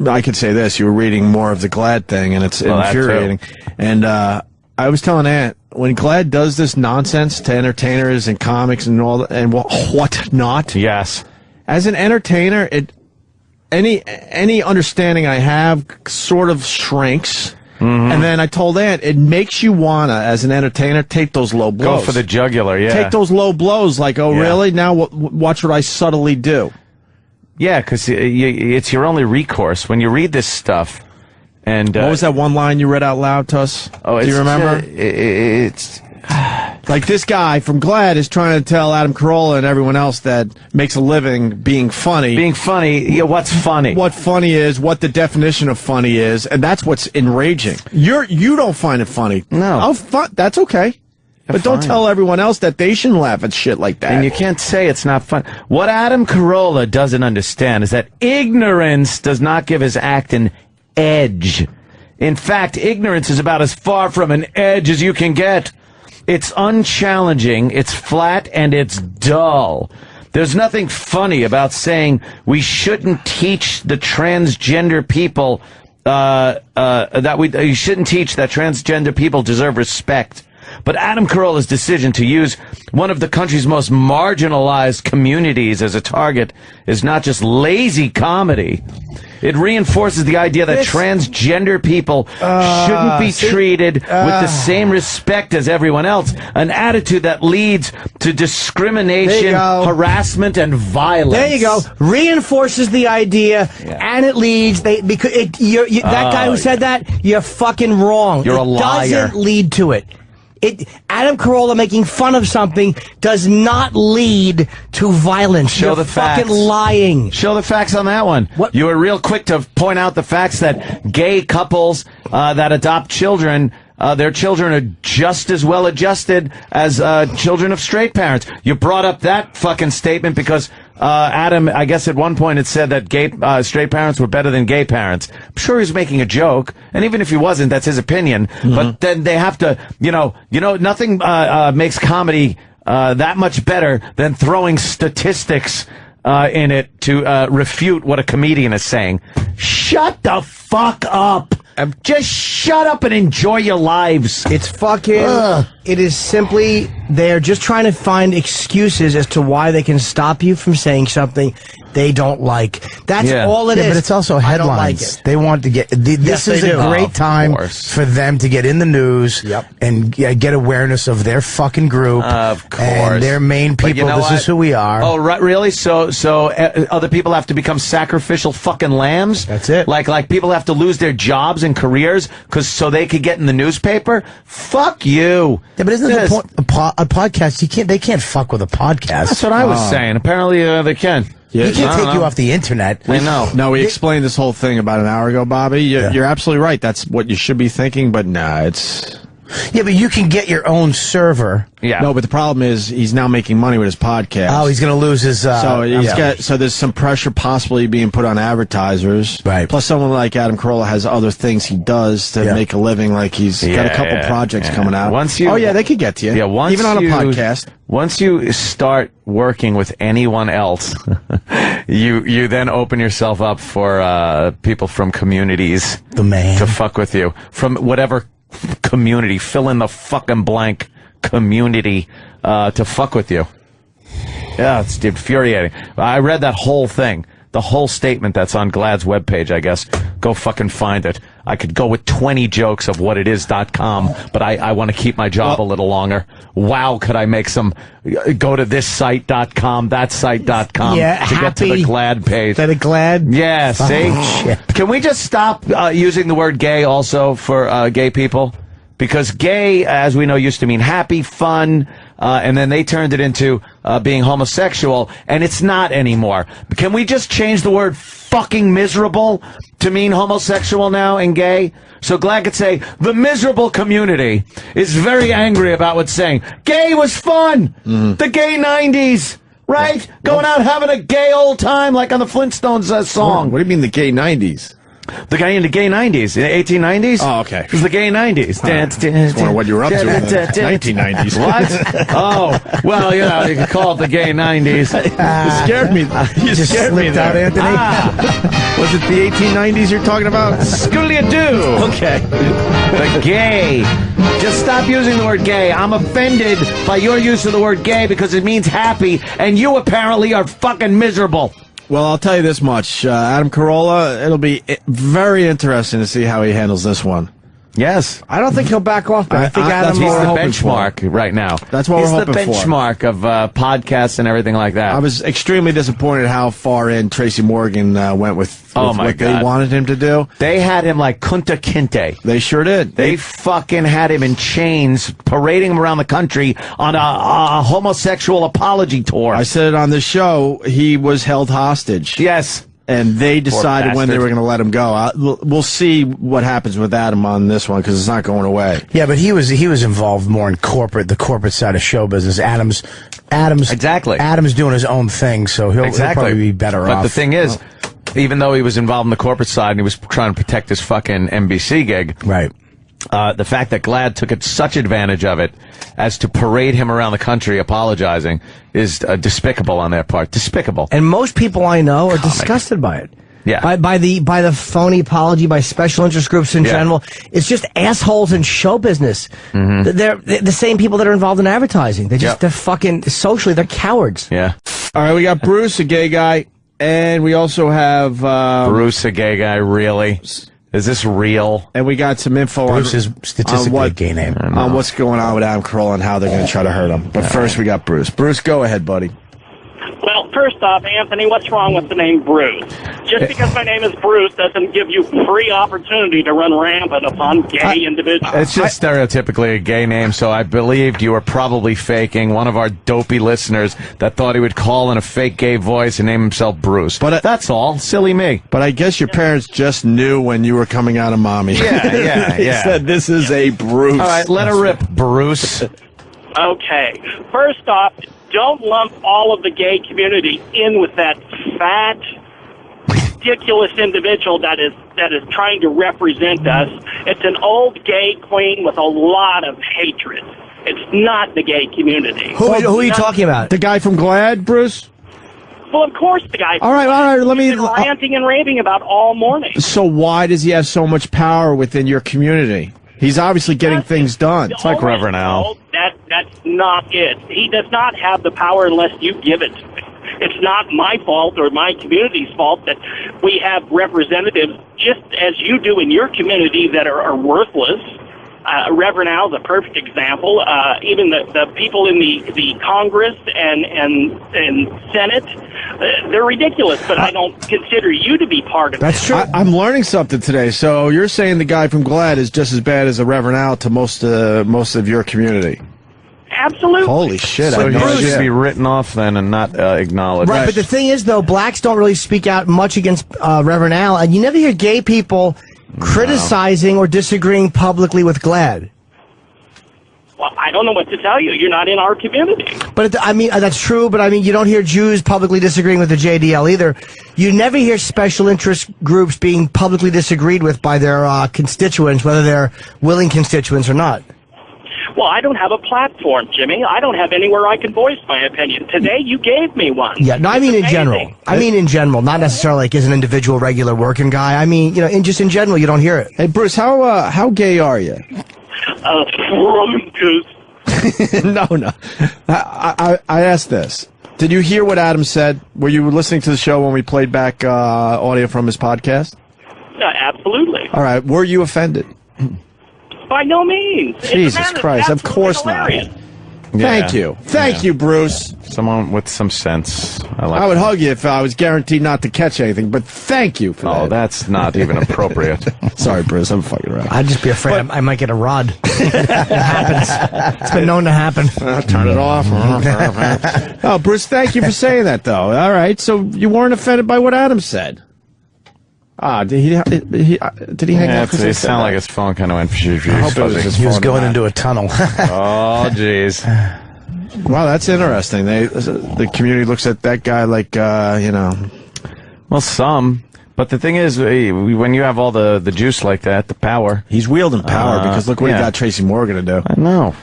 I could say this: you were reading more of the GLAAD thing, and it's infuriating. And I was telling Aunt, when GLAAD does this nonsense to entertainers and comics and all, and what not? Yes. As an entertainer, any understanding I have sort of shrinks. And then I told Aunt, it makes you wanna, as an entertainer, take those low blows. Go for the jugular, yeah. Take those low blows, like, oh, really? Now watch what I subtly do. Yeah, because it's your only recourse when you read this stuff. And what was that one line you read out loud to us? Oh, do you remember? It's like this guy from GLAAD is trying to tell Adam Carolla and everyone else that makes a living being funny. Being funny, yeah. What's funny? What funny is? What the definition of funny is, and that's what's enraging. You don't find it funny. No. That's okay. But don't tell everyone else that they shouldn't laugh at shit like that. And you can't say it's not fun. What Adam Carolla doesn't understand is that ignorance does not give his act an edge. In fact, ignorance is about as far from an edge as you can get. It's unchallenging, it's flat, and it's dull. There's nothing funny about saying we shouldn't teach the transgender people we shouldn't teach that transgender people deserve respect. But Adam Carolla's decision to use one of the country's most marginalized communities as a target is not just lazy comedy. It reinforces the idea that transgender people shouldn't be treated with the same respect as everyone else, an attitude that leads to discrimination, harassment, and violence. There you go. Reinforces the idea, and it leads. That guy who said that, you're fucking wrong. You're a liar. It doesn't lead to it. Adam Carolla making fun of something does not lead to violence. Show the facts. Fucking lying. Show the facts on that one. What? You were real quick to point out the facts that gay couples that adopt children, their children are just as well adjusted as children of straight parents. You brought up that fucking statement because Adam, I guess at one point it said that straight parents were better than gay parents. I'm sure he was making a joke, and even if he wasn't, that's his opinion. But then they have to, nothing makes comedy that much better than throwing statistics in it to refute what a comedian is saying. Shut the fuck up. Just shut up and enjoy your lives. It's fucking... It is simply... They're just trying to find excuses as to why they can stop you from saying something they don't like. That's all it is. But it's also headlines. I don't like it. They want to get... This is a great time for them to get in the news and get awareness of their fucking group. Of course. And their main people. This is who we are. Oh, right, really? So other people have to become sacrificial fucking lambs? That's it. Like people have to lose their jobs and careers so they could get in the newspaper? Fuck you. Yeah, but isn't the point? A podcast, they can't fuck with a podcast. That's what I was saying. Apparently they can. Yeah, he can't take you off the internet. I know. No, we explained this whole thing about an hour ago, Bobby. You're absolutely right. That's what you should be thinking, but nah, it's... Yeah, but you can get your own server. Yeah. No, but the problem is he's now making money with his podcast. Oh, he's going to lose his... So there's some pressure possibly being put on advertisers. Right. Plus someone like Adam Carolla has other things he does to make a living, like he's got a couple projects coming out. They could get to you. Yeah, even on a podcast. Once you start working with anyone else, you then open yourself up for people from communities to fuck with you. From whatever community, fill in the fucking blank community to fuck with you. Yeah, it's infuriating. I read that whole thing, the whole statement that's on GLAAD's webpage, I guess. Go fucking find it. I could go with 20 jokes of whatitis.com, but I want to keep my job a little longer. Wow, could I make some... Go to this site.com, that site.com to get to the GLAAD page. Is that a GLAAD? Yeah, see? Can we just stop using the word gay also for gay people? Because gay, as we know, used to mean happy, fun, and then they turned it into being homosexual, and it's not anymore. Can we just change the word fucking miserable to mean homosexual now and gay? So GLAAD could say, the miserable community is very angry about what's saying. Gay was fun! The gay 90s! Right? Going out having a gay old time like on the Flintstones song. What do you mean the gay 90s? The guy in the gay 90s, in the 1890s? Oh, okay. It was the gay 90s. I was wondering what you were up to in the 1990s. What? Oh, well, you could call it the gay 90s. You scared me. You just scared me slipped out, there. Anthony. Was it the 1890s you're talking about? Scooly-a-doo. Okay. The gay. Just stop using the word gay. I'm offended by your use of the word gay because it means happy, and you apparently are fucking miserable. Well, I'll tell you this much. Adam Carolla, it'll be very interesting to see how he handles this one. Yes. I don't think he'll back off, but I think Adam he's will. the benchmark right now. That's what we're hoping for. He's the benchmark of podcasts and everything like that. I was extremely disappointed how far in Tracy Morgan went with what they wanted him to do. They had him like Kunta Kinte. They sure did. They fucking had him in chains, parading him around the country on a homosexual apology tour. I said it on this show. He was held hostage. Yes. And they decided when they were going to let him go. We'll see what happens with Adam on this one because it's not going away. Yeah, but he was involved more in the corporate side of show business. Adam's exactly. Adam's doing his own thing, so he'll probably be better off. But the thing is, even though he was involved in the corporate side and he was trying to protect his fucking NBC gig, right? The fact that GLAAD took such advantage of it as to parade him around the country apologizing is despicable on their part. Despicable. And most people I know are disgusted by it. Yeah. By the phony apology by special interest groups in general. It's just assholes in show business. They're the same people that are involved in advertising. They're fucking socially, they're cowards. Yeah. All right, we got Bruce, a gay guy, and we also have Bruce, a gay guy, really? Is this real? And we got some info Bruce is statistically a gay name. On what's going on with Adam Carolla and how they're going to try to hurt him. But first, we got Bruce. Bruce, go ahead, buddy. Well, first off, Anthony, what's wrong with the name Bruce? Just because my name is Bruce doesn't give you free opportunity to run rampant upon gay individuals. It's just stereotypically a gay name, so I believed you were probably faking one of our dopey listeners that thought he would call in a fake gay voice and name himself Bruce. But that's all. Silly me. But I guess your parents just knew when you were coming out of mommy. Yeah. They said, this is a Bruce. All right, let her rip, Bruce. Okay. First off, don't lump all of the gay community in with that fat, ridiculous individual that is trying to represent us. It's an old gay queen with a lot of hatred. It's not the gay community. Who are you talking about? The guy from GLAAD, Bruce? Well, of course the guy. All right. Let me. He's been ranting and raving about all morning. So why does he have so much power within your community? He's obviously getting things done. It's like Reverend Al. That's not it. He does not have the power unless you give it to him. It's not my fault or my community's fault that we have representatives, just as you do in your community, that are worthless. Reverend Al's a perfect example. Even the people in the Congress and Senate, they're ridiculous, but I don't consider you to be part of it. That's true. I'm learning something today. So you're saying the guy from GLAAD is just as bad as a Reverend Al to most of your community? Absolutely. Holy shit. So I he know should be written off then and not acknowledged. Right, but the thing is, though, blacks don't really speak out much against Reverend Al, and you never hear gay people criticizing or disagreeing publicly with GLAAD. Well, I don't know what to tell you. You're not in our community. But I mean, that's true, but I mean, you don't hear Jews publicly disagreeing with the JDL either. You never hear special interest groups being publicly disagreed with by their constituents, whether they're willing constituents or not. Well, I don't have a platform, Jimmy. I don't have anywhere I can voice my opinion. Today, you gave me one. Yeah, no, I mean in general. I mean in general, not necessarily like as an individual, regular working guy. I mean, you know, just in general, you don't hear it. Hey, Bruce, how gay are you? No. I asked this. Did you hear what Adam said? Were you listening to the show when we played back audio from his podcast? Absolutely. All right. Were you offended? By no means. Jesus Christ. Of course not. Thank you. Thank you, Bruce. Someone with some sense. I would hug you if I was guaranteed not to catch anything, but thank you for that. Oh, that's not even appropriate. Sorry, Bruce. I'm fucking around. I'd just be afraid I might get a rod. It happens. It's been known to happen. Turn it off. Oh, Bruce, thank you for saying that, though. All right. So you weren't offended by what Adam said? Did he hang up? It sounded like his phone kind of went. He was going into a tunnel. Oh, jeez. Wow, that's interesting. The community looks at that guy like, Well, some. But the thing is, when you have all the juice like that, the power. He's wielding power because look what he got Tracy Morgan to do. I know.